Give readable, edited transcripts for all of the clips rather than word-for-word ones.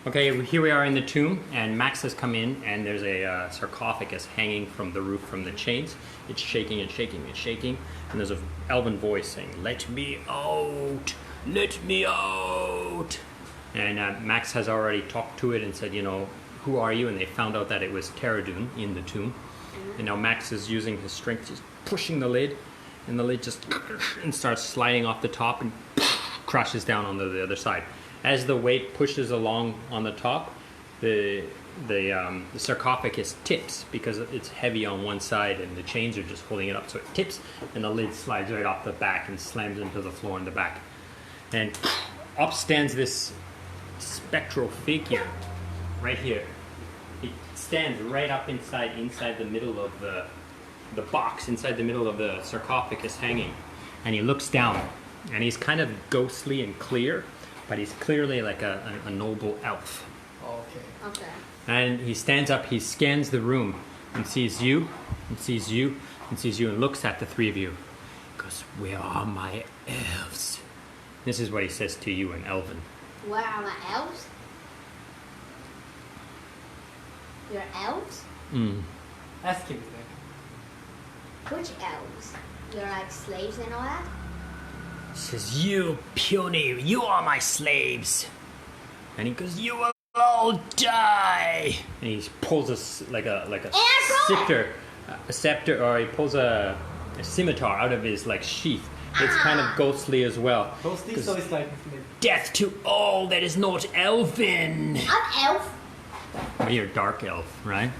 Okay, here we are in the tomb, and Max has come in, and there's a sarcophagus hanging from the roof from the chains. It's shaking and shaking and shaking, and there's an elven voice saying, "Let me out! Let me out!" And Max has already talked to it and said, you know, "Who are you?" And they found out that it was Tarodun in the tomb. And now Max is using his strength, just pushing the lid, and the lid just and starts sliding off the top and crashes down on the other side. As the weight pushes along on the top, the sarcophagus tips because it's heavy on one side and the chains are just holding it up. So it tips and the lid slides right off the back and slams into the floor in the back. And up stands this spectral figure right here. It stands right up inside the middle of the box, inside the middle of the sarcophagus hanging. And he looks down and he's kind of ghostly and clear. But he's clearly like a noble elf. Okay. And he stands up, he scans the room and sees you, and sees you, and sees you, and looks at the three of you. He goes, "Where are my elves?" This is what he says to you in Elven. Where are my elves? Your elves? Ask him. Which elves? You're like slaves and all that? He says, "You puny, you are my slaves." And he goes, "You will all die." And he pulls a scepter, or he pulls a scimitar out of his like sheath. It's kind of ghostly as well. Ghostly, so it's like "Death to all that is not elfin." I'm elf. Well, you're a dark elf, right?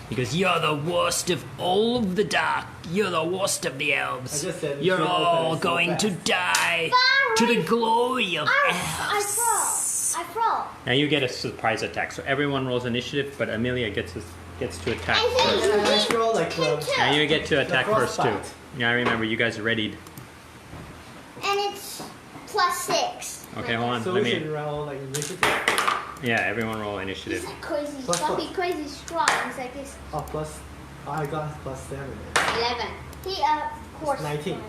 He goes, "You're the worst of all of the dark. You're the worst of the elves. I just said You're all going to die to the glory of elves." I throw. Now you get a surprise attack. So everyone rolls initiative, but Amelia gets to attack I think first. you I throw like Now you get to attack first too. frostbite. Yeah, I remember you guys readied. And it's +6. Okay, hold on. So Let we should me. roll like initiative. Yeah, everyone roll initiative. He's like crazy. Plus Don't be what? crazy strong. He's like this. Oh, plus. Oh, I got +7. 11. He of course. 19.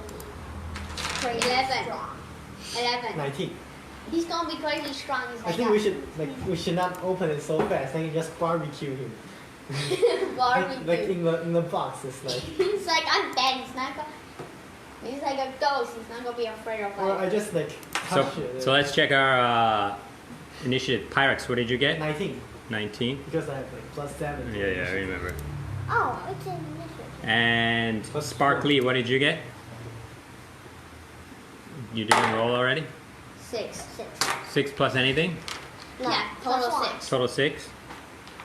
Crazy 11. Strong. 11. 19. He's gonna be crazy strong. He's I like think we should not open it so fast. I can just barbecue him. barbecue. Like in the box. It's like. He's like, I'm dead. He's not gonna. He's like a ghost. He's not gonna be afraid of Or I like. just like touch it. So let's check our initiative. Pyrex, what did you get? 19 19. because I have like +7. Yeah, I remember. Oh, it's in initiative. And Plus Sparkly, what did you get? You didn't roll already? 6. 6 plus anything? No, yeah, total 6. Total 6?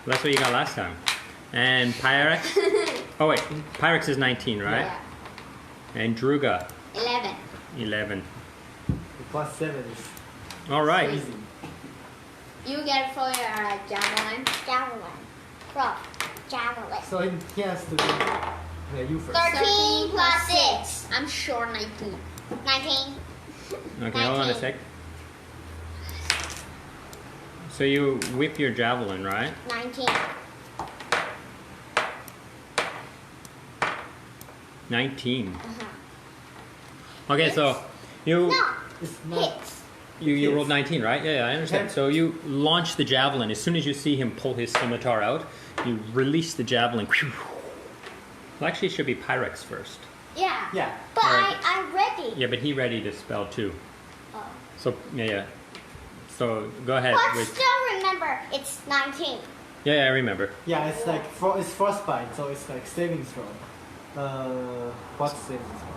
That's what you got last time. And Pyrex? Oh wait, Pyrex is 19, right? Yeah. And Druga, 11. 11. +7 is Alright. crazy. You get it for your javelin. Javelin. So he has to do. Yeah, you first. 13 plus 6. I'm sure 19. 19. Okay, hold on a sec. So you whip your javelin, right? 19. 19. Okay, so you No. It's not. Hits. you rolled 19, right? Yeah, I understand. Okay. So you launch the javelin. As soon as you see him pull his scimitar out, you release the javelin. Well, actually, it should be Pyrex first. Yeah. Yeah. But Alright. I'm ready. Yeah, but he readied a spell too. Oh. So yeah. So go ahead. But with- still remember, it's 19. Yeah, I remember. Yeah, it's like it's frostbite, so it's like saving throw. What's saving throw?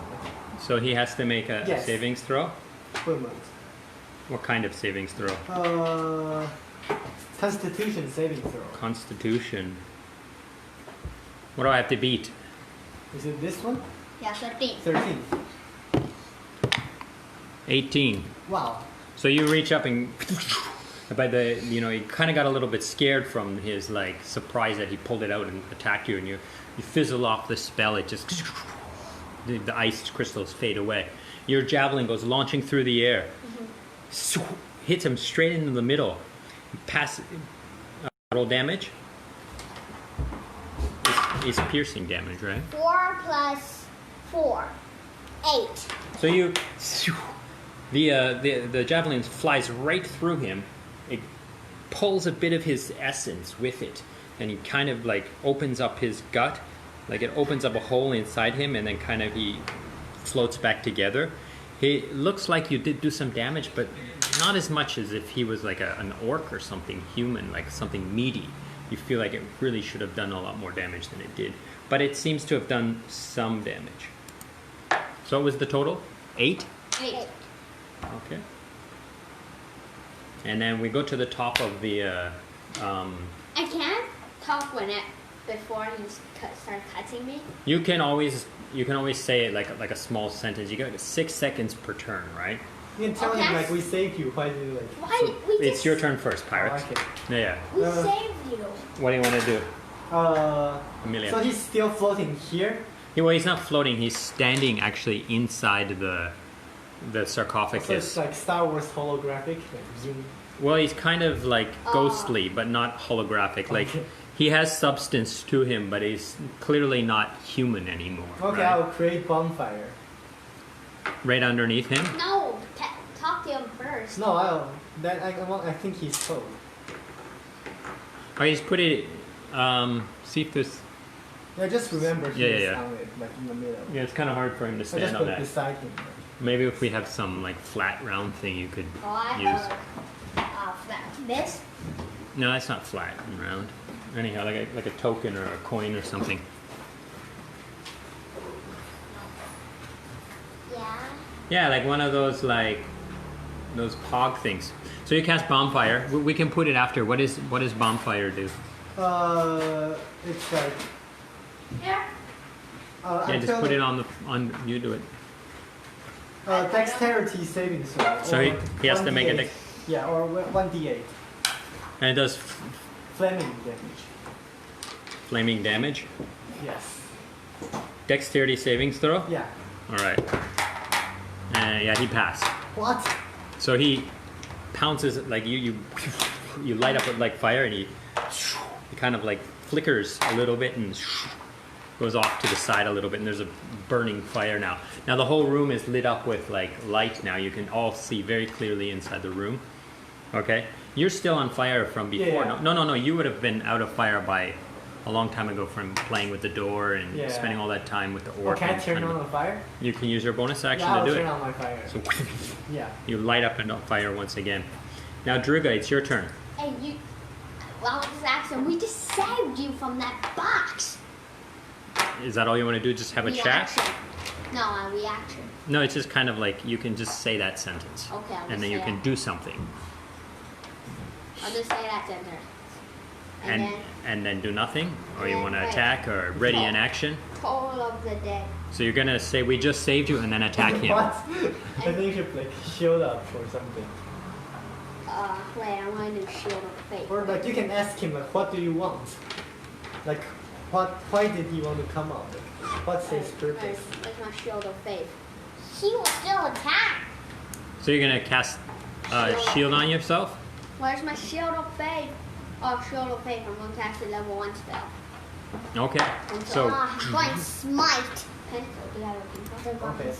So he has to make a Yes. savings throw. Wait a moment. What kind of savings throw? Constitution saving throw. Constitution. What do I have to beat? Is it this one? Yeah, 13. 13. 18. Wow. So you reach up and by the he kind of got a little bit scared from his like surprise that he pulled it out and attacked you, and you fizzle off the spell. It just the ice crystals fade away. Your javelin goes launching through the air, hits him straight into the middle. Pass roll damage. It's piercing damage, right? 4 plus 4. 8. So you, the javelin flies right through him. It pulls a bit of his essence with it, and he kind of like opens up his gut, like it opens up a hole inside him, and then kind of he floats back together. He looks like you did do some damage, but not as much as if he was like an orc or something human, like something meaty. You feel like it really should have done a lot more damage than it did, but it seems to have done some damage. So what was the total? 8? 8. Okay. And then we go to the top of the. I can't talk before he starts cutting me. You can always say it like a small sentence. You got 6 seconds per turn, right? You can tell Okay. him like we saved you. Why do you like? Why we It's just, your turn first, Pirates. Oh, okay. Yeah. We saved you. What do you want to do, Amelia? So he's still floating here. Well, he's not floating. He's standing actually inside the So it's sarcophagus. like Star Wars holographic. Like zoom. Well, he's kind of like ghostly, but not holographic. Like Okay. he has substance to him, but he's clearly not human anymore. Okay, right? I'll create bonfire. Right underneath him. No, talk to him first. No, I think he's cold. Oh, he's put it. See if this. Yeah, just remember Yeah, he's yeah. on it, like in the middle. Yeah, it's kind of hard for him to I just stand on put that. beside him. Maybe if we have some like flat round thing you could Oh, I use. this. No, that's not flat and round. Anyhow, like a token or a coin or something. Yeah. Yeah, like one of those like those pog things. So you cast bonfire. We can put it after. What does bonfire do? It's like. Here. Yeah, just put it on you do it. Dexterity saving throw. So or he has to make a 1d8. dex. Yeah, or 1d8. And it does Flaming damage. flaming damage. Yes. Dexterity savings throw. Yeah. All right. Yeah, he passed. What? So he pounces like you light up with like fire, and he kind of like flickers a little bit and goes off to the side a little bit, and there's a burning fire now. Now the whole room is lit up with like light now. You can all see very clearly inside the room. Okay? You're still on fire from before. Yeah. No. You would have been out of fire by a long time ago from playing with the door and Yeah. spending all that time with the Or orc. can I and turn trying on to- the fire? You can use your bonus action Yeah, I'll to do turn it. on my fire. So Yeah. you light up and on fire once again. Now, Druga, it's your turn. Hey, you. Well, just ask him. We just saved you from that box. Is that all you want to do? Just have a chat? Reaction. No, a reaction. No, it's just kind of like you can just say that sentence. Okay, I'll And just then you say can that. do something. I'll just say that sentence. And And then do nothing? Or you Yeah, want to right. attack or ready in action? then total of the day. So you're going to say, we just saved you, and then attack him. What? I think you should like shield up or something. Wait, I want to do shield of faith. Or like you can ask him like, what do you want? Like, why did you want to come out? Like, what's his purpose? Where's my shield of faith? He will still attack. So you're going to cast shield on yourself? Where's my shield of faith? Oh, shield of faith. I'm going to cast a level 1 spell. Okay. And So I'm going to smite. Pencil. Do you have a pencil? Okay.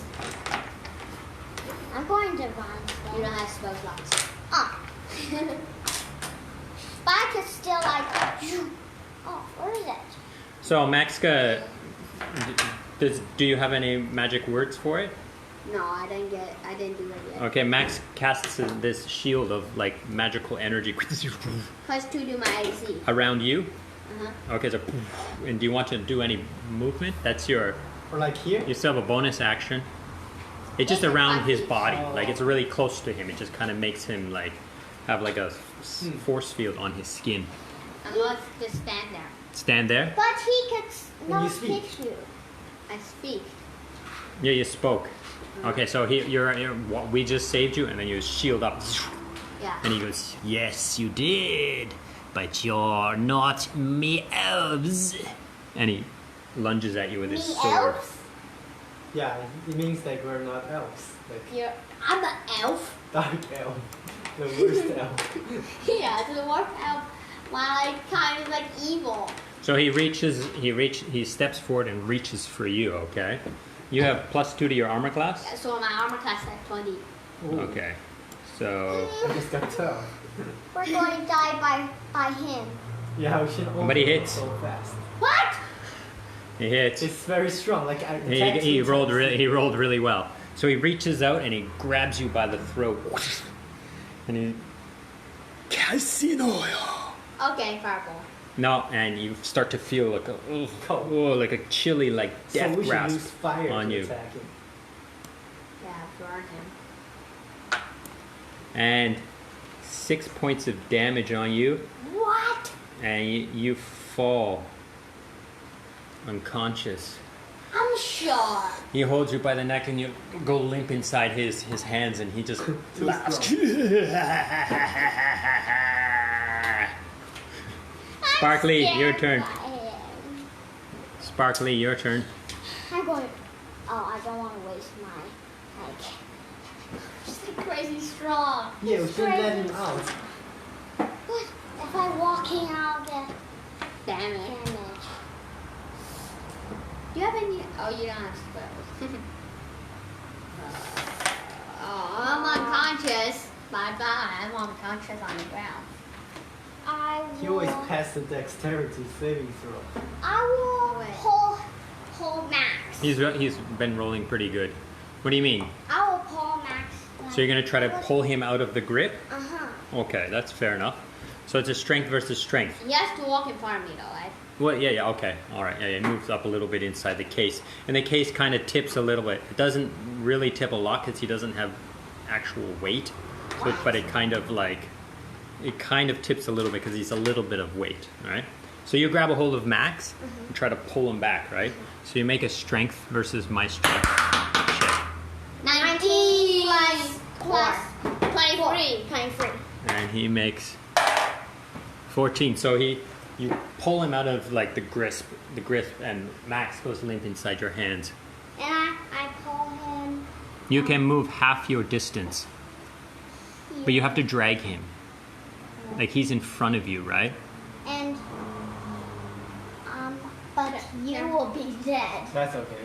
I'm going to divine spell. You don't have spell slots. Ah. But I could still like. Oh, where is it? So Maxka, do you have any magic words for it? No, I didn't do it yet. Okay, Max casts this shield of like magical energy Plus 2 to my AC. around you. Uh-huh. Okay, so and do you want to do any movement? That's your. Or like here? You still have a bonus action. It's just It's a around his body. body, Oh. like it's really close to him. It just kind of makes him like have like a force field on his skin. I'm going to stand there. Stand there. But he could And not you speak. hit you. I speak. Yeah, you spoke. Okay, so we just saved you, and then you shield up, Yeah. and he goes, "Yes, you did, but you're not me elves." And he lunges at you with his Me sword. elves? Yeah, it means like we're not elves. Like I'm an elf. dark elf. The worst elf. Yeah, it's the worst elf. My like kind of like evil. So he steps forward and reaches for you. Okay, you have +2 to your armor class. So my armor class is 20. Ooh, Okay, so I just got 12. We're going to die by him. Yeah, we should But he hits. so fast. What? He hits. It's very strong. Like I He rolled really well. So he reaches out and he grabs you by the throat. And he Casino. Okay, fireball. No, and you start to feel like like a chilly, like So death we should grasp use fire on to you. attack him. Yeah, burn him. And 6 points of damage on you, What? and you fall unconscious. I'm sure. He holds you by the neck and you go limp inside his hands and he just laughs. Sparkly, your turn. Sparkly, your turn. I'm going. Oh, I don't want to waste my. Just crazy strong. Yeah, we He's should let him crazy. out. But if I'm walking out, get Damage. damage. Do you have any? Oh, you don't have spells. Oh, I'm unconscious. Bye bye. I'm unconscious on the ground. I He will. always pass the dexterity saving throw. I will Wait. pull Max. He's been rolling pretty good. What do you mean? I will pull Max. So you're gonna try to pull him out of the grip? Uh huh. Okay, that's fair enough. So it's a strength versus strength. He has to walk in front of me though, right? Well, yeah, okay, all right. Yeah, it moves up a little bit inside the case, and the case kind of tips a little bit. It doesn't really tip a lot because he doesn't have actual weight, so but it kind of tips a little bit because he's a little bit of weight. All right. So you grab a hold of Max and try to pull him back, right? So you make a strength versus my strength check, 19 plus 23. 23. and he makes 14. So you pull him out of like the grip, and Max goes limp inside your hands. And I pull him. You can move half your distance, but you have to drag him. Like he's in front of you, right? And but you will be dead. That's okay.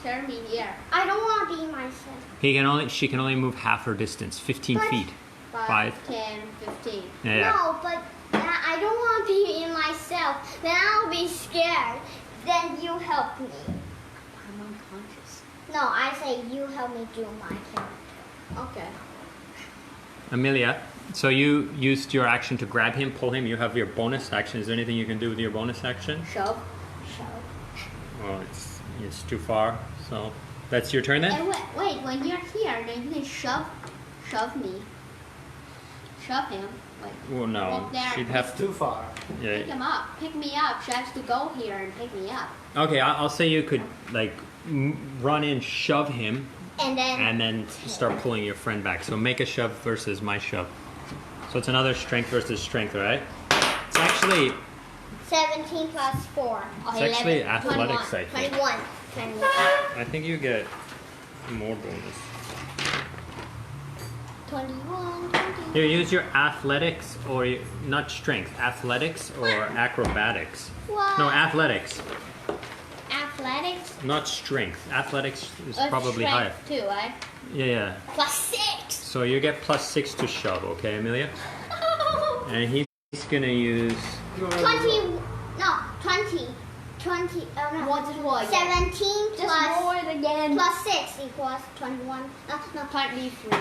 Turn me here. I don't want to be myself. She can only move half her distance, 15 But- feet. 5. 10, 15. Yeah. No, but I don't want to be in myself. Then I'll be scared. Then you help me. I'm unconscious. No, I say you help me do my character. Okay. Amelia, so you used your action to grab him, pull him. You have your bonus action. Is there anything you can do with your bonus action? Shove. Well, it's too far. So that's your turn then. And wait, when you're here, then you can shove me. Shove him. Wait. Well, no, Right there. she'd That's have too far. Pick yeah. him up. Pick me up. She has to go here and pick me up. Okay, I'll say you could like run in, shove him, And and then start pulling your friend back. So make a shove versus my shove. So it's another strength versus strength, right? It's actually 17 plus 4. It's actually athletics, 21. I think. 21. I think you get more bonus. 21. 20. You use your athletics or not strength, athletics or acrobatics. What? No, athletics, Athletics. not strength. Athletics is That's probably higher. strength too, right? Yeah. Plus 6. So you get +6 to shove, okay, Amelia? And he's gonna use 20. No, 20. 20. Oh no. What is what? 17 Just plus, roll it again. plus 6 equals 21. No, 23.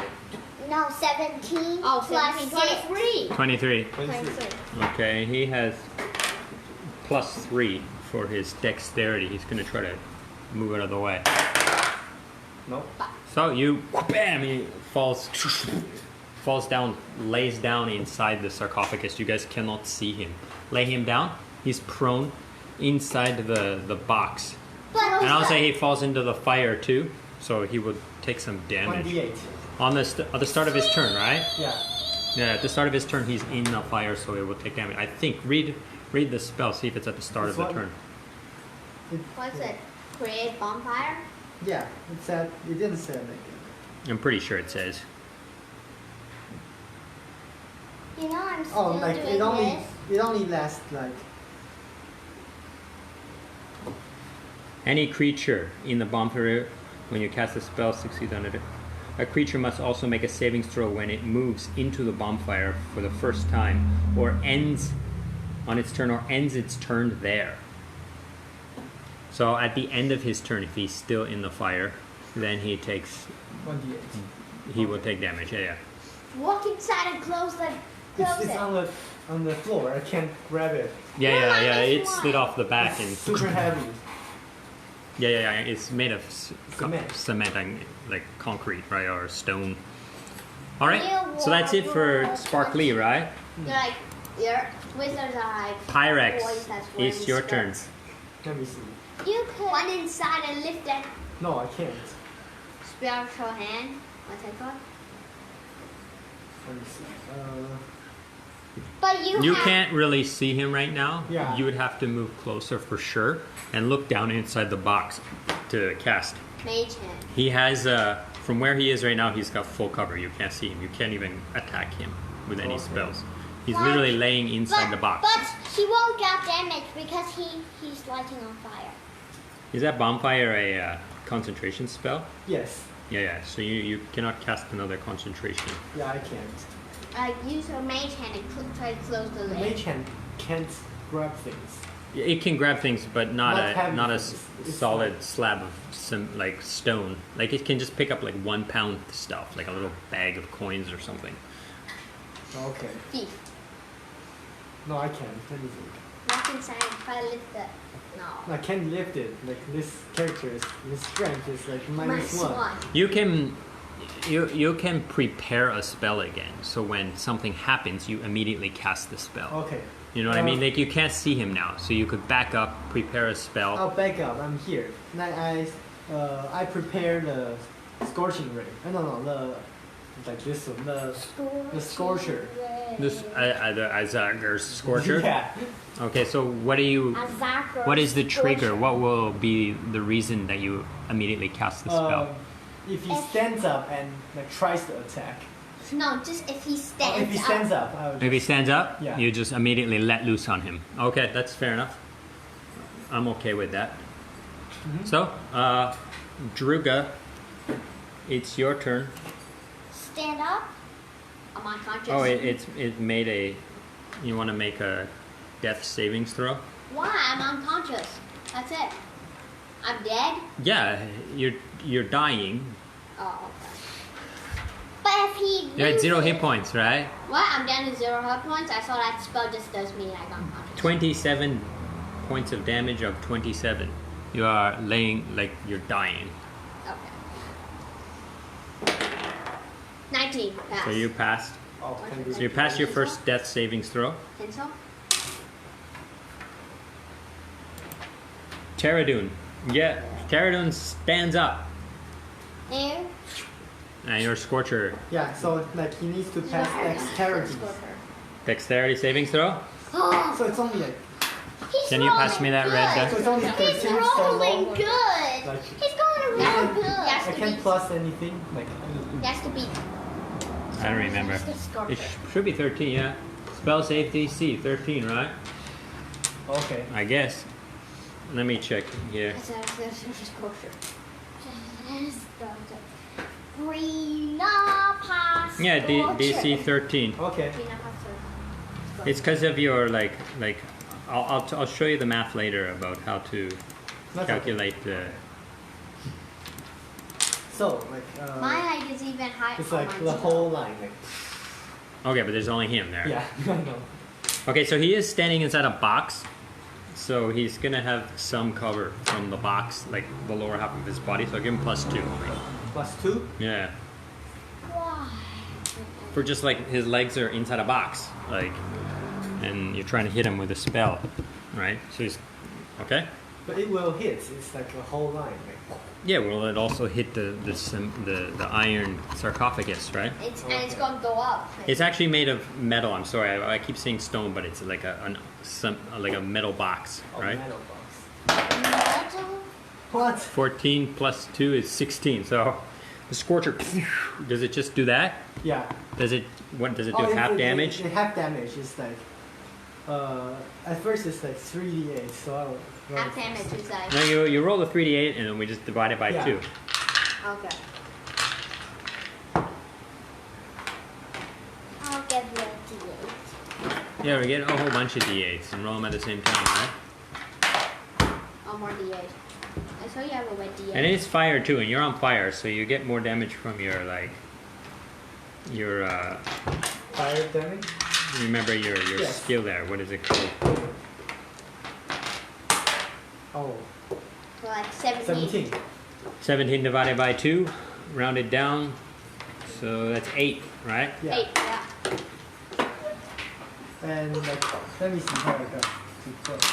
no 17 Oh, plus 17, 6. 23. 23. 23. Okay, he has +3 for his dexterity. He's gonna try to move out of the way. No. So you, bam, he falls down, lays down inside the sarcophagus. You guys cannot see him. Lay him down. He's prone inside the box. But And I'll say he falls into the fire too, so he would take some damage. 1d8. At the start of his turn, right? Yeah. Yeah, at the start of his turn, he's in the fire, so it will take damage. I think. Read the spell. See if it's at the start of the This one? turn. What's it? Create bonfire? Yeah. It said. It didn't say like. I'm pretty sure it says. you know I'm still Oh, like doing this. it only lasts like. Any creature in the bonfire, when you cast a spell, succeeds on it. A creature must also make a savings throw when it moves into the bonfire for the first time, or ends on its turn, or ends its turn there. So at the end of his turn, if he's still in the fire, then he takes 1d8. he will take damage. Yeah, yeah. Walk inside and close It's it. on the floor. I can't grab it. Yeah, No, yeah, yeah. this It one. slid off the back and It's super heavy. yeah, yeah, yeah. It's made of Cement. and like concrete, right, or stone. All right. You So that's it for walk Sparkly, right? They're like, your wizards are like Pyrex, boys that's wearing it's your turn. skirts. Let me see. You could. One inside and lift it. No, I can't. Spiritual hand. What's that called? Let me see. But You have, can't really see him right now. Yeah. You would have to move closer for sure and look down inside the box to cast. Mage hand. He has, from where he is right now, he's got full cover. You can't see him. You can't even attack him with any Okay. spells. He's Like- literally laying inside but, the box. But he won't get damage because he's lighting on fire. Is that bonfire a concentration spell? yes. Yeah, yeah. So you cannot cast another concentration. Yeah, I can't. Use your mage hand and try to close the The lid. mage hand can't grab things. Yeah, it can grab things, but not Not a heavy not a things. It's solid like- slab of some like stone. Like it can just pick up like 1 pound stuff, like a little bag of coins or something. Okay. Thief. No, I can't. Let me think. Walk inside and try to lift it. No. I can't lift it. Like this character is, his strength is like minus one. You can prepare a spell again. So when something happens, you immediately cast the spell. Okay. You know what I mean? Like you can't see him now, so you could back up, prepare a spell. I'll back up. I'm here. I prepared the scorching ray. No, like this one. The scorcher. This the Azagar's Scorcher. Yeah. Okay, so what is the trigger? What will be the reason that you immediately cast the spell? If he stands up and like tries to attack. No, just if he stands If he stands up, I would If he stands up, Yeah. you just immediately let loose on him. Okay, that's fair enough. I'm okay with that. So, Druga, it's your turn. Stand up. I'm unconscious. Oh, it made a. You want to make a death savings throw? Why? I'm unconscious. That's it. I'm dead? Yeah, you're dying. Oh, okay. But if he You're at 0 hit loses- points, right? What? I'm down to 0 hit points? I saw that spell just does me like unconscious. 27 points of damage of 27. You are laying like you're dying. Okay. 19. Pass. So you passed. Oh, can do So you passed your first death savings throw. Pencil? Tarodun. Yeah, Tarodun stands up. There. And your Scorcher. Yeah, so like he needs to pass dexterity. Dexterity savings throw. Oh, So it's only like he's Can you pass me that red rolling so die? it's only good. 13 He's so rolling low. good. Like He's going real good. Yes. I can't plus anything. Like That's to be. I don't remember. Scorcher. It should be 13, yeah. Spell save DC 13, right? okay. I guess. Let me check here. Yeah, DC 13. Okay. It's because of your like. I'll show you the math later about how to That's calculate the. Okay. So like My height is even higher. it's like the whole line. Like Okay, but there's only him there. yeah, I know. Okay, so he is standing inside a box, so he's gonna have some cover from the box, like the lower half of his body. So I'll give him +2. +2. Yeah, Why? for just like his legs are inside a box, like, and you're trying to hit him with a spell, right? So he's okay. But it will hit. It's like a whole line. Like, Yeah, well, it also hit the iron sarcophagus, right? And it's gonna go up. It's actually made of metal. I'm sorry, I keep saying stone, but it's like like a metal box, a right? metal box. Metal? What? 14 plus 2 is 16. So the Scorcher, does it just do that? Yeah. Does it do half damage? Half damage is like at first it's like 3d8. So I don't. Half damage is like. No, you roll a 3d8 and then we just divide it by Yeah. 2. Okay. Yeah, we get a whole bunch of D8s and roll them at the same time, right? Oh, more D8. I saw you have a wet D8. And it's fire too, and you're on fire, so you get more damage from your Fire damage? remember your Yes. skill there. What is it called? Oh, So like 17. 17. 17 divided by 2, rounded down, so that's 8, right? Yeah. 8, yeah. And like, let me see how I got to put.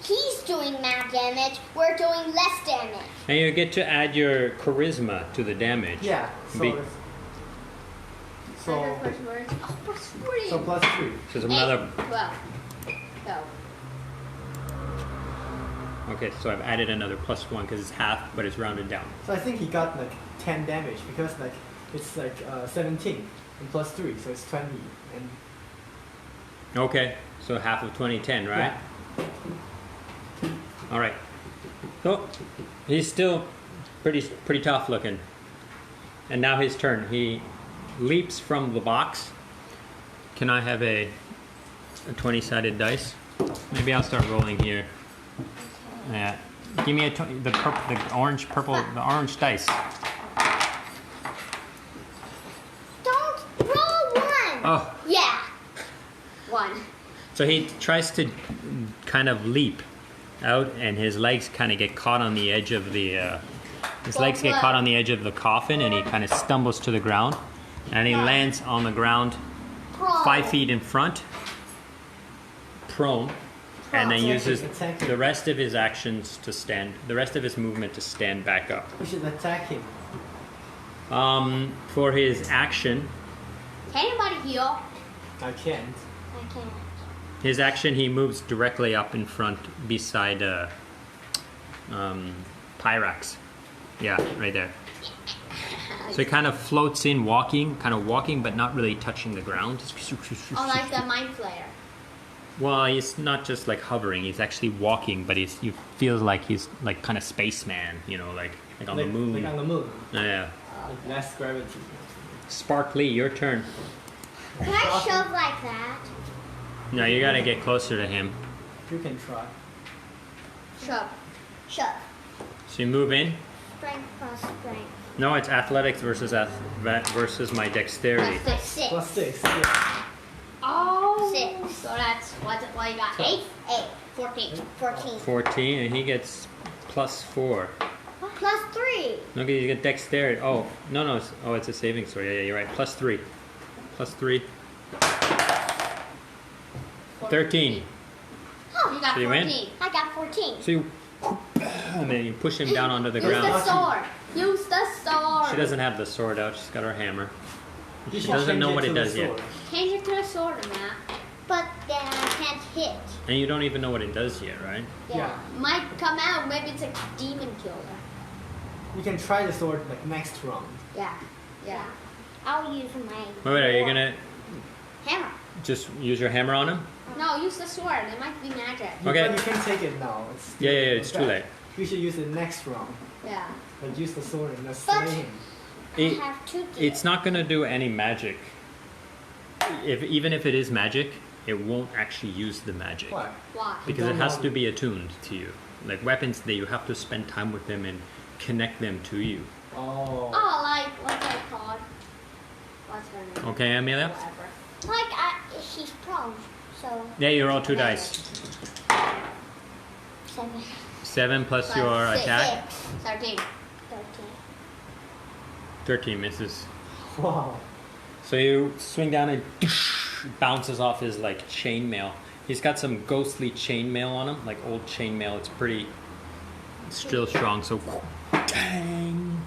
He's doing mad damage. We're doing less damage. And you get to add your charisma to the damage. Yeah. So Be- it's, Standard so first words. Oh, plus 40. so plus 3. So it's another. 12. So, Okay, so I've added another +1 because it's half, but it's rounded down. So I think he got like 10 damage because like it's like 17 and plus 3, so it's 20. And Okay, so half of 20, 10, right? All right. So he's still pretty tough looking. And now his turn. He leaps from the box. Can I have a 20-sided dice? Maybe I'll start rolling here. Yeah. Give me the orange dice. Don't roll one. Oh, Yeah. 1. so he tries to kind of leap out, and his legs kind of get caught on the edge of the. His legs get caught on the edge of the coffin, and he kind of stumbles to the ground, and he lands on the ground Prone. 5 feet in front, prone, and then So uses attack him. the rest of his actions to stand. The rest of his movement to stand back up. we should attack him. For his action, Can anybody heal? I can't. I can't. his action, he moves directly up in front beside Pyrax. Yeah, right there. So he kind of floats in, walking, but not really touching the ground. Oh, like the Mind Flayer. Well, he's not just like hovering; he's actually walking, but he feels like he's like kind of spaceman, you know, like on the moon. Like on the moon. Yeah. Like less gravity. Sparkly, your turn. Can I shove like that? No, you gotta get closer to him. You can try. Shove. Shove. So you move in. Strength plus strength. No, it's athletics versus versus my dexterity. Plus 6. Six. Plus 6. Yeah. Oh. 6. So that's what you got? 8? 8. 14. 14. 14, and he gets +4. Plus 3. Look, you get dexterity. Oh, no. It's a saving throw. Yeah, you're right. +3. +3. 13. Oh, You got So you win? 14. I got 14. So you, and then you push him down onto the Use ground. the sword. Use the sword. She doesn't have the sword out. She's got her hammer. You She should doesn't change know what to it the does yet. sword. Change it to a sword, Matt. But then I can't hit. And you don't even know what it does yet, right? Yeah. Might come out. Maybe it's a demon killer. You can try the sword like next round. Yeah. Yeah. I'll use my Wait, are you gonna Hammer. just use your hammer on him? No, use the sword. It might be magic. Okay. But you can take it now. It's Yeah, it's too late. You should use it next round. Yeah. But use the sword and just But- slay him. It- I have to do. It's not gonna do any magic. Even if it is magic, it won't actually use the magic. Why? Why? Because it don't has know. to be attuned to you. Like weapons, that you have to spend time with them and connect them to you. Oh. Oh, like what's that called? What's her name? Okay, Amelia? Whatever. He's prone, so Yeah, you roll 2 dice. 7, 7 plus your Six. attack. 13. 13. 13 misses. Wow. So you swing down and bounces off his like chainmail. He's got some ghostly chainmail on him, like old chainmail. It's still strong. So, dang,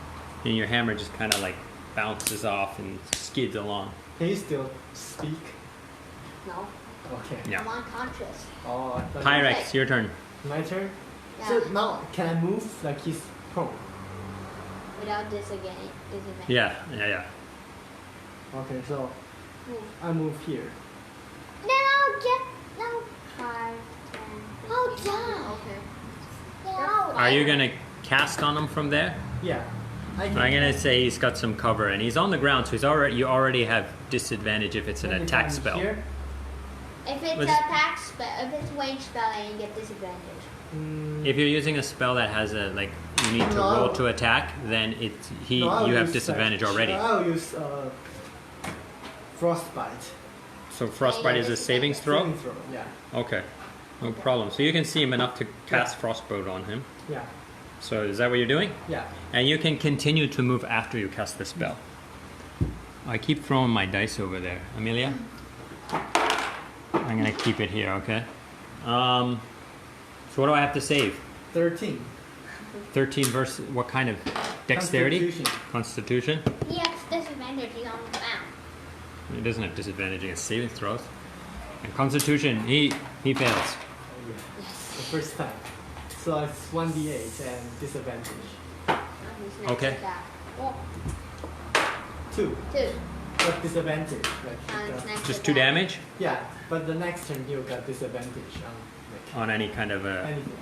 and your hammer just kind of like bounces off and skids along. Can you still speak? No. Okay. I'm Yeah. unconscious. Oh, I thought Pyrex, your turn. My turn? Yeah. So now, can I move like he's prone? Without disadvantage. Yeah. Okay, so Move. I move here. Then I'll get. No. 5, 10. Oh, 15. damn. Okay. No. Are you gonna cast on him from there? Yeah. can I'm gonna cast- say he's got some cover, and he's on the ground, so you already have disadvantage if it's an Then if attack I'm spell. Here, If it's Was- attack spell, if it's range spell, then you get disadvantage. If you're using a spell that has a like you need to No. roll to attack, then I'll you have use, disadvantage like, already. I'll use frostbite. So frostbite is a savings throw. Saving throw. Yeah. Okay, no problem. So you can see him enough to cast frostbolt on him. Yeah. So is that what you're doing? Yeah. And you can continue to move after you cast the spell. I keep throwing my dice over there, Amelia. I'm gonna keep it here, okay? So what do I have to save? 13. 13 versus what kind of dexterity? Constitution. Constitution? He has disadvantage. He's on the ground. He doesn't have disadvantage against saving throws. And Constitution, he fails. Oh, yeah. The first time. So it's 1d8 and disadvantage. Oh, he's next Okay. to that. Oh, 2. 2. But disadvantage. And it's next Just to 2 that. damage yeah. But the next turn he'll get disadvantage on on any kind of anything.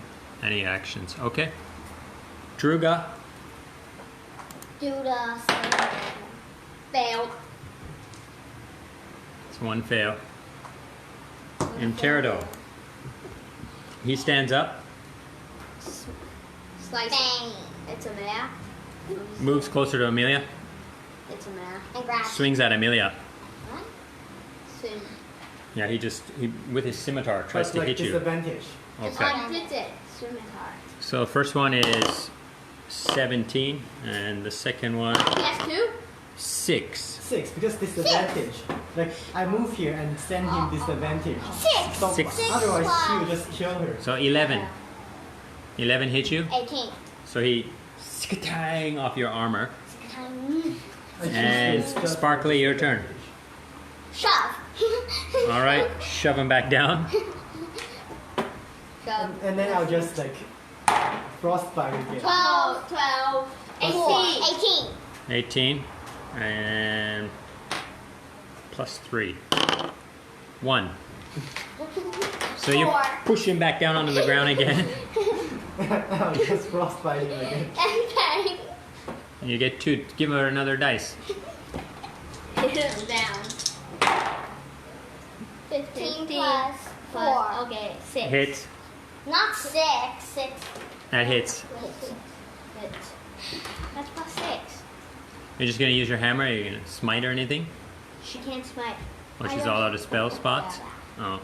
any actions. Okay. Druga, Do the same. Fail. it's 1 fail. And Tarodun, he stands up, Slice. Bang. It's a mare. moves closer to Amelia, It's a mare. And grab. swings at Amelia. What? Swim. Yeah, he with his scimitar tries But to like hit you. disadvantage. Okay. I did it. Swim is hard. So the first one is 17, and the second one He has 2? 6. 6 because disadvantage. Like I move here and send him disadvantage. 6. So 6. otherwise Six she will plus- just kill her. So 11. 11 hit you. 18. So he skatang off your armor. I choose And this just Sparkly, for your turn. Shove. All right, shove him back down. And then I'll just like frostbite again. 12. 12. 18. 18. 18 and plus 3. 1. So you 4. push him back down onto the ground again. I'll just frostbite him again. Okay. And you get 2. Give her another dice. Down. 15 plus 4. Okay, 6. Hits. Not 6. 6. That hits. That's plus 6. You're just gonna use your hammer. Are you gonna smite or anything? She can't smite. Oh, she's all out of spell spots. Oh,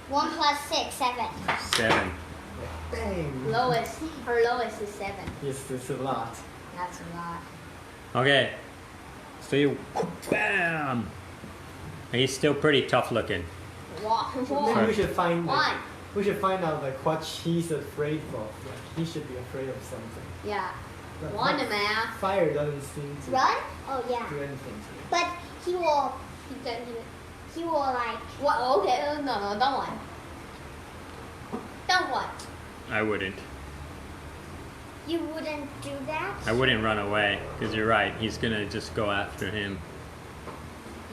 1 plus 6. 7. 7. Bang. Lowest. Her lowest is 7. Yes, it's a lot. That's a lot. Okay. So you bam. He's still pretty tough looking. Maybe we should find like, 1. we should find out like what he's afraid of. Like he should be afraid of something. Yeah. But- 1 but man. Fire doesn't seem to Run? Oh, yeah. do anything to it. But he will, He like, what? Okay, no, don't want. Don't want. I wouldn't. you wouldn't do that? I wouldn't run away because you're right. He's gonna just go after him,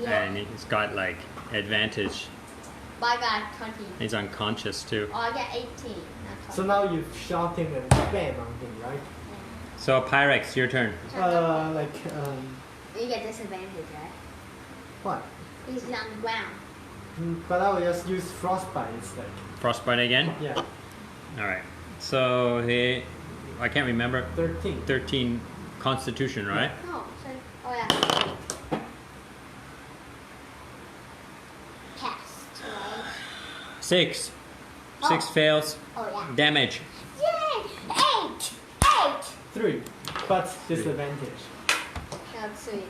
Yeah. and he's got like advantage. But I got 20. He's unconscious too. Oh, I got 18. Not 20. So now you've shot him and bam on him, right? So Pyrex, your turn. You get disadvantage, right? What? He's on the ground. But I will just use frostbite instead. Frostbite again. Yeah, All right. So I can't remember. 13. 13 Constitution, right? Oh, sorry. Oh, yeah. Cast, right? 6. Oh. 6 fails. Oh, yeah. Damage. Yay! 8! 8! 3, but disadvantage. That's sweet.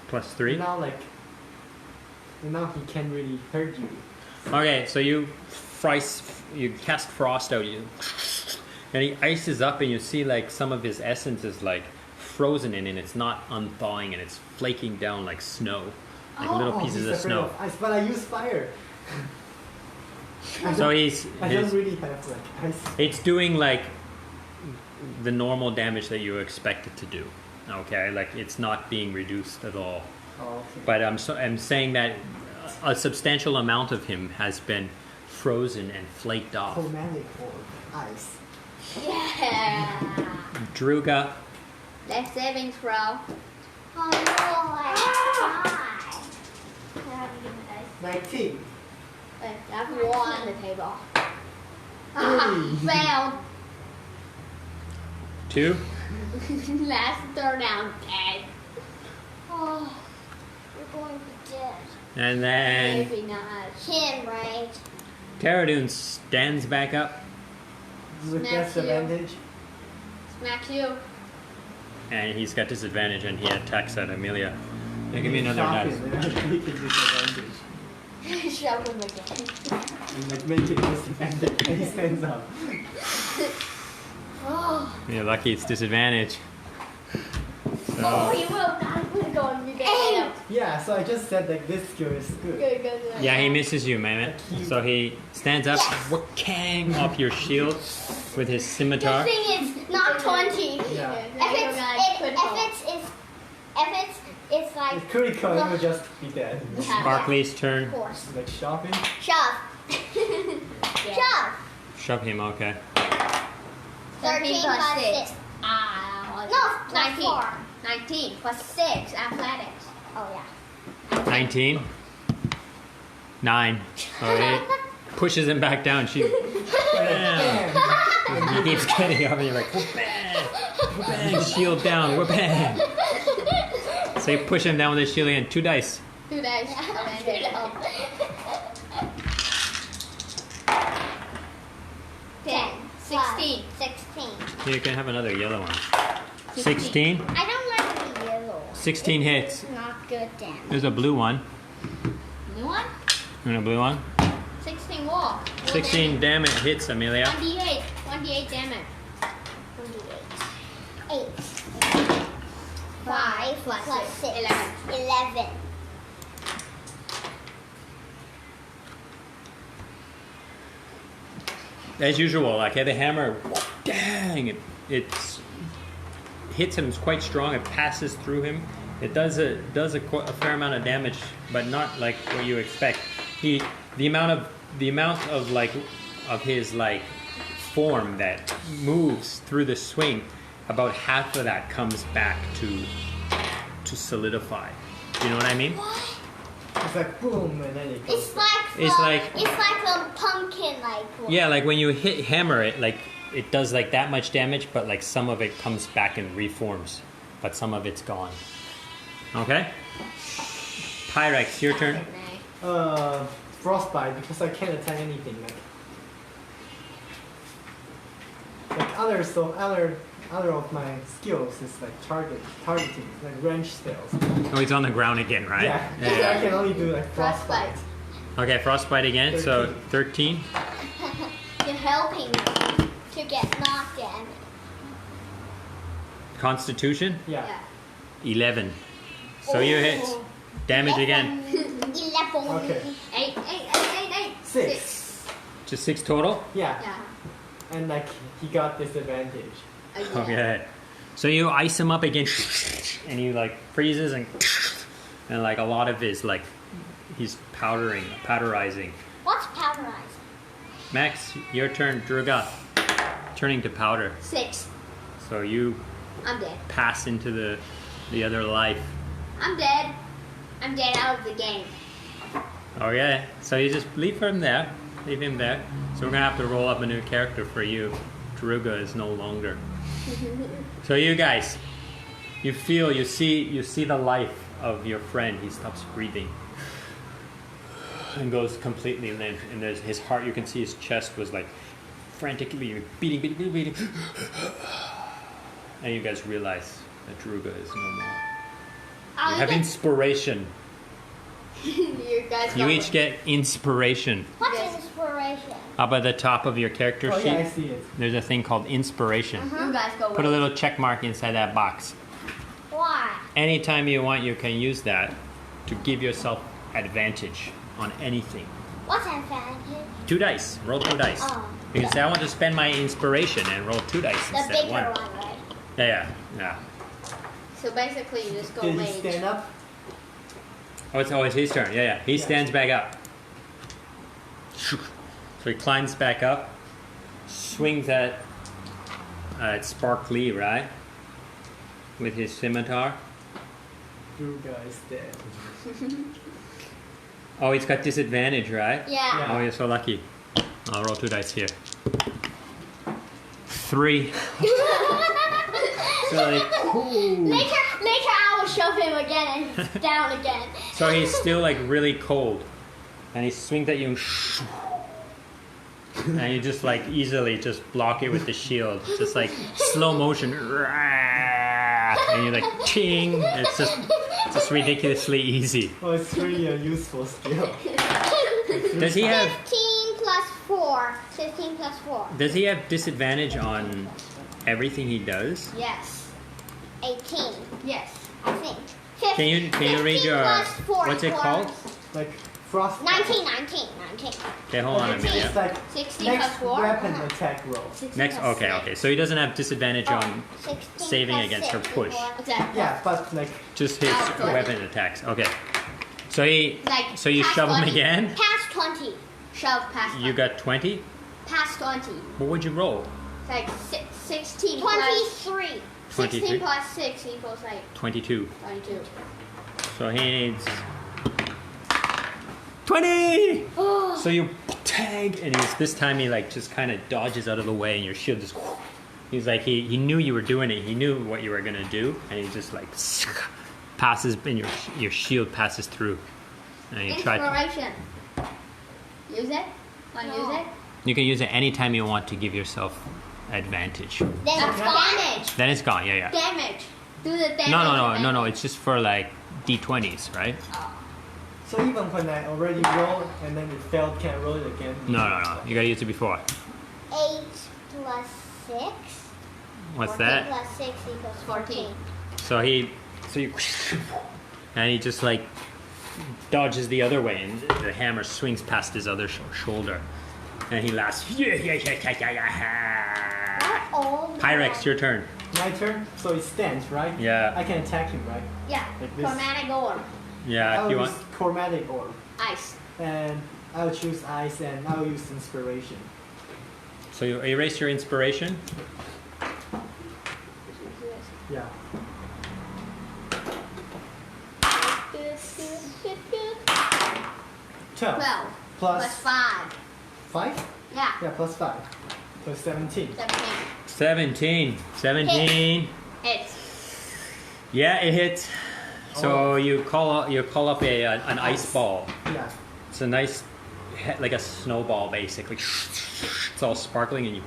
Plus 3. Now he can't really hurt you. Okay, so you cast frost out you, and he ices up, and you see like some of his essence is like frozen in, and it's not unthawing, and it's flaking down like snow, like little pieces he's of afraid snow. of ice, but I use fire. So I don't really have like ice. it's doing like the normal damage that you expect it to do. Okay, like it's not being reduced at all. Oh, okay. But I'm saying that a substantial amount of him has been frozen and flaked off. Chromatic or ice. Yeah. Druga. Next saving throw. Oh no, I died. I have to give the dice. 19. Wait, that's one on the table. Failed. 2. Last throw down. Dead. Oh, you're going to be dead. And then Maybe not. Him, right? Tarodun stands back up With Smack you. disadvantage. Smack you. and he's got disadvantage and he attacks at Amelia. Yeah, give me another Shock dice. him, and make it disadvantage. Shove him again. And like make it disadvantage. And he stands up. Oh, You're lucky it's disadvantage. oh, So, he will not put it on me. Good, Yeah, so I just said like this skill is good. good, good. yeah, he misses you, man. So he stands up, kang off your shield with his The scimitar. thing is not 20. Yeah. It's like It's critical, it will just be dead. Barkley's turn. horse. Like shopping. Shove. Shove. Shove him, okay. 13 plus 6. Ah, No, 19. 4. 19 plus 6 athletics. Oh yeah. 19. 9. So he pushes him back down. She bam. He keeps getting up and you're like, bang, bang, shield down, bang. So you push him down with his shield and 2 dice. 2 dice. Okay. 10. 16. 16. You can have another yellow one. 16. I don't like the yellow. 16 hits. It's not good damage. There's a blue one. New one? And a blue one. 16 wall. 16 damage hits Amelia. 1d8. 1d8 damage. 8. 5 plus 6. 11. As usual, like the hammer, dang, it hits him. It's quite strong. It passes through him. It does a fair amount of damage, but not like what you expect. The amount of his like form that moves through the swing, about half of that comes back to solidify. You know what I mean? It's like boom, and then it goes. It's like a pumpkin like one. Yeah, like when you hammer it, like it does like that much damage, but like some of it comes back and reforms, but some of it's gone. Okay? Pyrex, your turn. Frostbite, because I can't attack anything. Like other of my skills is like targeting, like range spells. Oh, he's on the ground again, right? Yeah. I can only do like frostbite. Okay, frostbite again. So 13. You're helping me to get knocked down. Constitution, Yeah. 11. So you hit. Damage again. 11. Okay. 8. 6. Just 6 total. Yeah. Yeah. And like he got disadvantage. Okay. So you ice him up again, and he like freezes and like a lot of his like he's powderizing. What's powderizing? Max, your turn. Druga, turning to powder. 6. So you I'm dead. pass into the other life. I'm dead. I'm dead out of the game. Okay. So you just leave him there. Leave him there. So we're gonna have to roll up a new character for you. Druga is no longer. So you guys, you see the life of your friend. He stops breathing and goes completely limp. And there's his heart. You can see his chest was like frantically beating. And you guys realize that Druga is no more. You have inspiration. You guys You go each get inspiration. What's Yes. inspiration? Up at the top of your character Oh sheet, yeah, I see it. there's a thing called inspiration. You guys go Put a away. little check mark inside that box. Why? Anytime you want, you can use that to give yourself advantage on anything. What's advantage? 2 dice. Roll 2 dice. Oh. You can say, I want to spend my inspiration and roll 2 dice The instead bigger of 1. one, right? Yeah. So basically, you just go Did he mage. stand up? Oh, it's his turn. Yeah. He Yeah. stands back up. So he climbs back up, swings at sparkly, right? With his scimitar. You guys dead. Oh, he's got disadvantage, right? Yeah. Oh, you're so lucky. I'll roll 2 dice here. 3. So like, Later I will shove him again and he's down again. so he's still like really cold, and he swings at you, and you just like easily just block it with the shield, just like slow motion, and you're like ting. It's just ridiculously easy. Oh, it's really a useful skill. Does he have 15 plus 4. 15 plus 4. Does he have disadvantage on everything he does? Yes. 18. Yes. I think. Can you read 15 your plus 4 what's it equals called? Like frost. 19. Okay, hold on, Amelia. It's like 16 next plus 4. weapon attack roll. 16 Next, plus okay. So he doesn't have disadvantage on 16 saving plus against her 6 push. equals- What's that? Yeah, but like just his Oh, weapon attacks. Okay. So you Like, shove him past 20. again. Past 20. Shove past. You got 20. Past 20. What would you roll? It's like 16 plus 23. 23. 16 plus 6 equals like 22. 22. So he needs 20. So you tag, and this time he like just kind of dodges out of the way, and your shield just. He's like he knew you were doing it. He knew what you were gonna do, and he just like passes, and your shield passes through. And you try. Inspiration. Use it? Want to No. use it? You can use it anytime you want to give yourself advantage. Then it's gone. Damage. Then it's gone. Yeah. Damage. Do the damage. No. It's just for like D20s, right? so even when I already rolled and then it failed, can I roll it again? No. You gotta use it before. 8 plus 6. What's 14 that? plus 6 equals 14. So you, and he just like dodges the other way, and the hammer swings past his other shoulder, and he laughs. Oh, Pyrex, your turn. My turn. So it stands, right? Yeah. I can attack him, right? Yeah. Like this. Chromatic orb. Yeah, I'll if you use want. chromatic orb, Ice. and I'll choose ice, and I'll use inspiration. So you erase your inspiration. Yeah. Good. 12. 12. Plus Plus 5. 5? Yeah. Yeah, plus 5. So 17. 17. 17. It's. Yeah, it hits. So Oh. you call up an ice ball. Yeah. It's a nice, like a snowball basically. It's all sparkling, and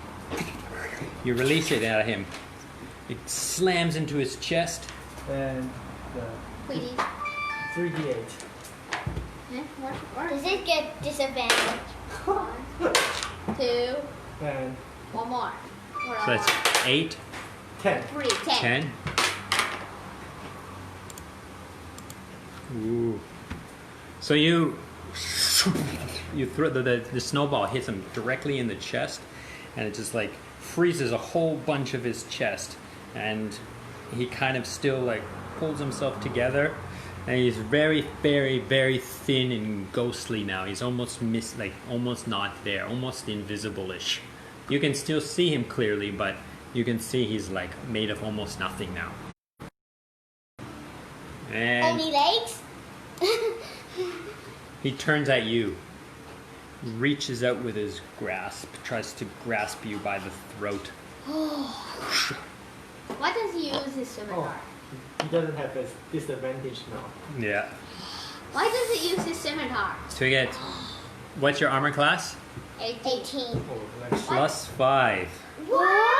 you release it at him. It slams into his chest. And the Please. 3d8. What? Does it get disadvantage? 2. And One more. So that's 8, 10. 3. 10. 10. Ooh. So you throw the snowball hits him directly in the chest, and it just like freezes a whole bunch of his chest, and he kind of still like pulls himself together, and he's very, very, very thin and ghostly now. He's almost almost not there, almost invisible-ish. You can still see him clearly, but you can see he's like made of almost nothing now. And Only legs? he turns at you, reaches out with his grasp, tries to grasp you by the throat. What does he use his scimitar? He doesn't have a disadvantage now. Yeah. Why does he use his scimitar? So you get, what's your armor class? 18. Oh, like Plus 5. What?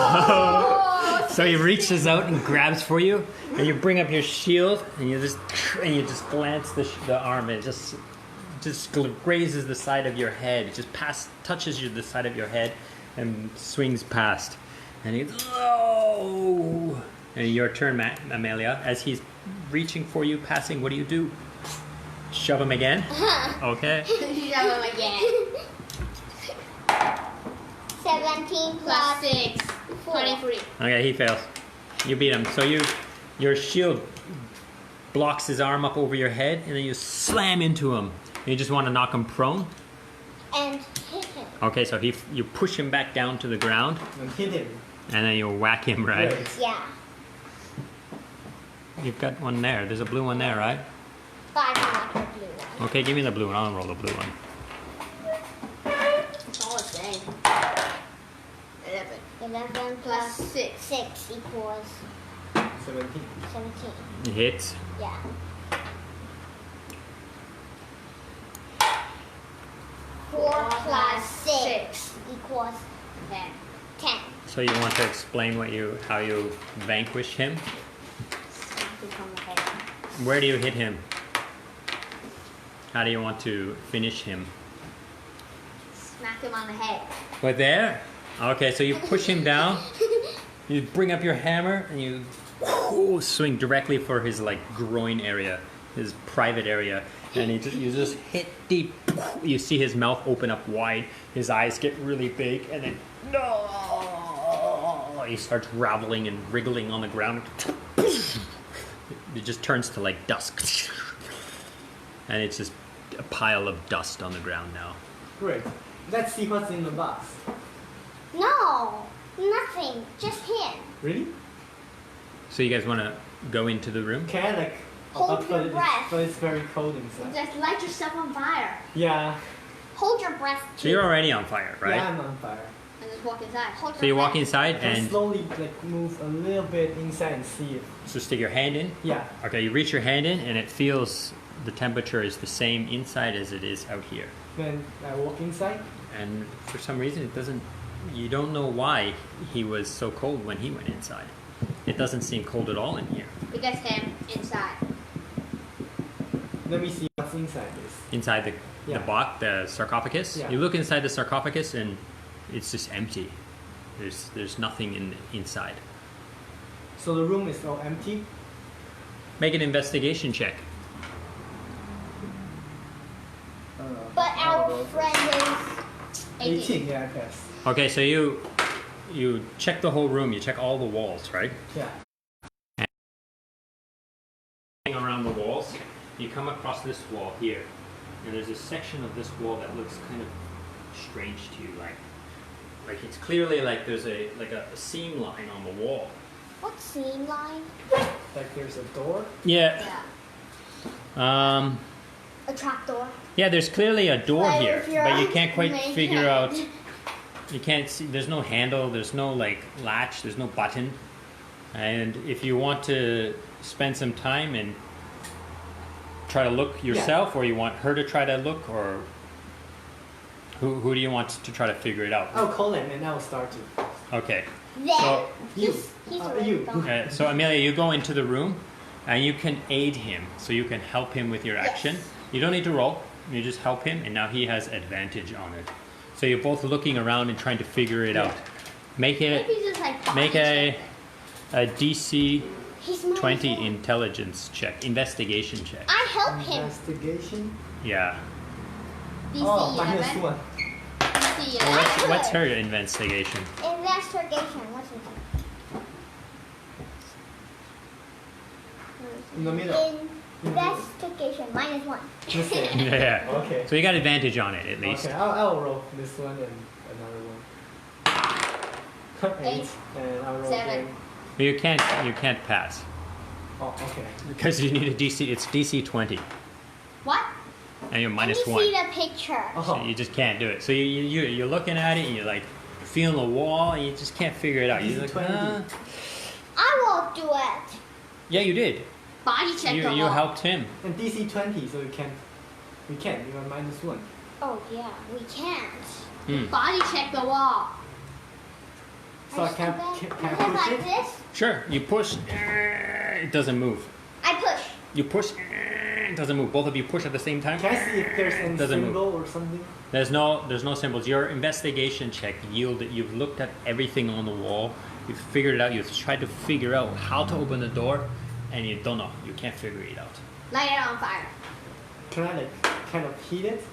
Oh! So he reaches out and grabs for you, and you bring up your shield, and you just glance the arm, and it just grazes the side of your head. It just touches the side of your head, and swings past. And he, oh! And your turn, Amelia. As he's reaching for you, passing, what do you do? Shove him again? Okay. Shove him again. 17 Plus plus 6. 23. Okay, he fails. You beat him. So your shield blocks his arm up over your head, and then you slam into him. You just want to knock him prone. And hit Okay, so you push him back down to the ground, and hit him. and then you whack him, right? Great. Yeah. You've got one there. There's a blue one there, right? But I don't like the blue one. Okay, give me the blue one. I'll roll the blue one. It's all the same. 11. 11 Plus plus 6. 6 equals 17. 17. It hits. Yeah. 4 plus 6 equals 10. 10. So you want to explain how you vanquish him? Smack him from the head. Where do you hit him? How do you want to finish him? Smack him on the head. Right there? Okay, so you push him down, you bring up your hammer, and you swing directly for his like groin area, his private area, and you just hit deep. You see his mouth open up wide, his eyes get really big, and then he starts raveling and wriggling on the ground. It just turns to like dust, and it's just a pile of dust on the ground now. Great. Let's see what's in the box. No, nothing. Just him. Really? So you guys want to go into the room? Can I like Hold but your it's- breath. But it's very cold inside. Just light yourself on fire Yeah. Hold your breath. So you're already on fire, right? Yeah, I'm on fire. and just walk inside. Hold So you your walk breath. inside Can and slowly like move a little bit inside and see it. so stick your hand in. Yeah. Okay, you reach your hand in and it feels the temperature is the same inside as it is out here. Then I walk inside. And for some reason it doesn't, you don't know why he was so cold when he went inside. It doesn't seem cold at all in here. Because him inside. Let me see what's inside this. Inside the Yeah. box, the sarcophagus. Yeah. You look inside the sarcophagus and it's just empty. There's nothing inside. So the room is all empty. Make an investigation check. But our oh, friend is 18. Yeah, I pass. Okay, so you check the whole room. You check all the walls, right? Yeah. Around the walls, you come across this wall here, and there's a section of this wall that looks kind of strange to you, like it's clearly like there's a seam line on the wall. what seam line? Like there's a door. Yeah. Yeah. A trapdoor. Yeah. There's clearly a door Like here, if you're but you can't quite making figure it. out. You can't see. There's no handle. There's no like latch. There's no button. And if you want to spend some time and try to look yourself, or you want her to try to look, or who do you want to try to figure it out? I'll call him and I'll start to. Okay. Then So You. he's Uh, already you. gone. so Amelia, you go into the room, and you can aid him. So you can help him with your action. You don't need to roll. You just help him, and now he has advantage on it. So you're both looking around and trying to figure it out. Make Maybe it just like make a DC He's my 20 friend. intelligence check, investigation check. I help him. Investigation. Yeah. DC Oh, 11. -1. DC Well, 11. what's her investigation? Investigation. What's it? In the middle. Investigation. -1. This way. Yeah. Okay. So you got advantage on it at least. Okay, I'll roll this one and another one. 8. And I'll roll 7. again. But you can't pass Oh, okay. because you need a DC. It's DC 20, What? and you're Let minus me 1. see the picture. Oh. So you just can't do it. So you're looking at it and you're like feeling the wall and you just can't figure it out. You're like, 20. I won't do it. yeah, you did. Body check the You wall. helped him. And DC 20, so you can't. We can't. You are -1. Oh yeah, we can't. Hmm. Body check the wall. So I can't, Because can I push like it? this, Sure. You push. It doesn't move. I push. You push. It doesn't move. Both of you push at the same time. Can I see if there's any Doesn't move. symbol or something? There's no symbols. Your investigation check yielded. You've looked at everything on the wall. You've figured it out. You've tried to figure out how to open the door, and you don't know. You can't figure it out. Light it on fire. Can I like kind of heat it?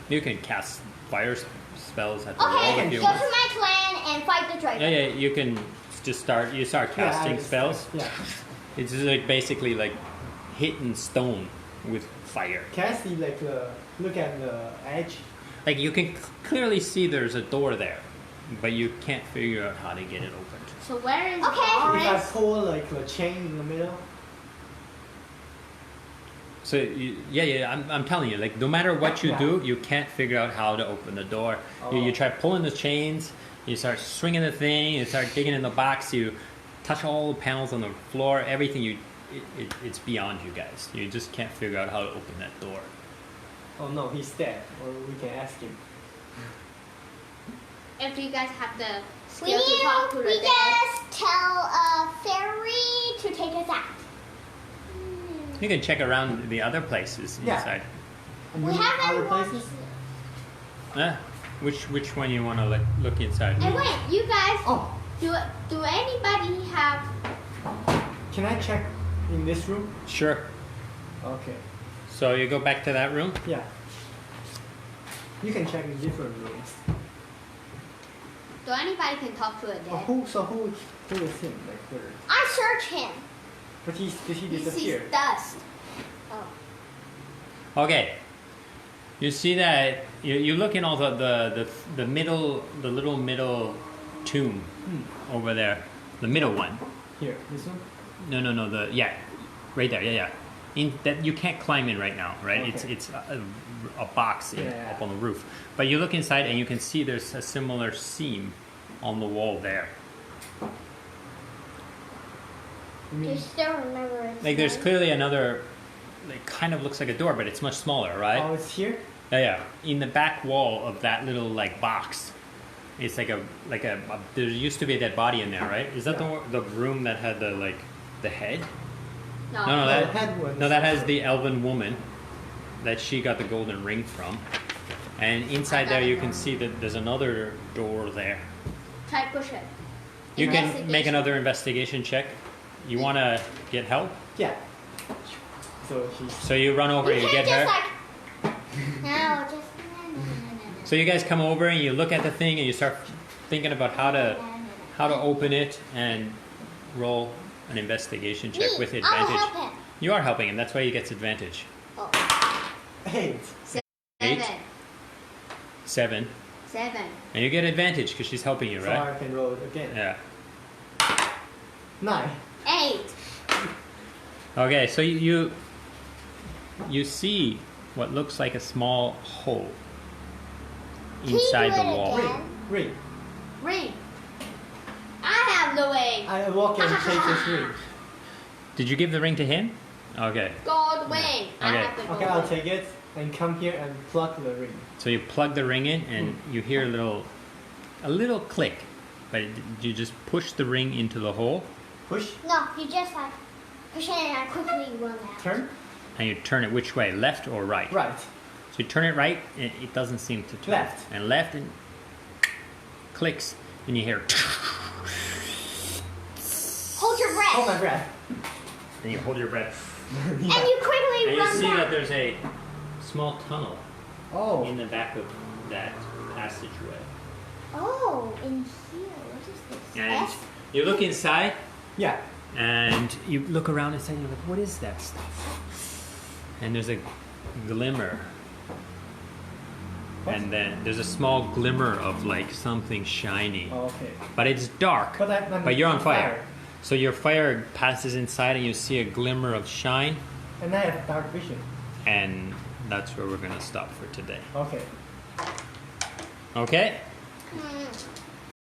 You can cast fire spells at the Okay, wall go if to you want. my clan and fight the dragon. Yeah, you can just start. You start casting spells. Yeah. It's just like basically like hitting stone with fire. Can I see like look at the edge? Like you can clearly see there's a door there, but you can't figure out how to get it opened. So where is Okay. If I Lawrence? pull like the chain in the middle. So I'm telling you, like no matter what you Yeah. do, you can't figure out how to open the door. You Oh. try pulling the chains, you start swinging the thing, you start digging in the box, you touch all the panels on the floor, everything. It's beyond you guys. You just can't figure out how to open that door. Oh no, he's dead. Or we can ask him. If you guys have the We skill to talk to the we dead. just tell a fairy to take us out. You can check around the other places Yeah. inside. And We you- haven't other watched places? Ah, which one you want to look inside? And wait, you guys, Oh, do anybody have? can I check in this room? Sure. Okay. So you go back to that room. Yeah. You can check in different rooms. Do anybody can talk to a Oh, dead? who is him? Like where? I search him. But did he He disappear? sees dust. Oh. Okay. You see that you look in all the middle, the little middle tomb over there, the middle one. Here, this one? No, right there, yeah. In that you can't climb in right now, right? Okay. It's a box Yeah. up on the roof, but you look inside and you can see there's a similar seam on the wall there. You Do you mean, still remember his Like there's name? clearly another, like kind of looks like a door, but it's much smaller, right? oh, it's here? Yeah. In the back wall of that little like box, it's like a there used to be a dead body in there, right? Is that Yeah. the room that had the head? No. No, the that head one. no, that has the elven woman that she got the golden ring from. And inside there, you can see that there's another door there. Try push it. You can make Investigation. another investigation check. You want to get help, Yeah. So he's. so you run over You and you can't get her. just like. No, just. So you guys come over and you look at the thing and you start thinking about how to open it and roll an investigation check Me, with I will advantage. help him. You are helping him. That's why he gets advantage. Oh. 8. 8, 7. 7, and you get advantage because she's helping you, So right? I can roll it again. Yeah. 9. 8. Okay, so you see what looks like a small hole Can you inside do the it wall. again? Ring. Ring. I have the ring. I walk and take this ring. Did you give the ring to him? Okay. Gold ring. I Okay. have the gold Okay, I'll ring. take it and come here and plug the ring. So you plug the ring in and you hear a little click, but you just push the ring into the hole Push. No, you just like push it and I quickly run out. Turn. and you turn it which way, left or right? Right. So you turn it right and it doesn't seem to turn. Left. And left and clicks and you hear Hold your breath. Hold my breath. and you hold your breath. And you quickly And you run see back. that there's a small tunnel Oh. in the back of that passageway. Oh, in here. What is this? And S? you look inside Yeah. and you look around inside and you're like, what is that stuff? And there's a glimmer. What? And then there's a small glimmer of like something shiny. Oh, okay. But it's dark. But I'm you're on fire. So your fire passes inside and you see a glimmer of shine. And I have dark vision. And that's where we're going to stop for today. Okay. Okay? Hmm.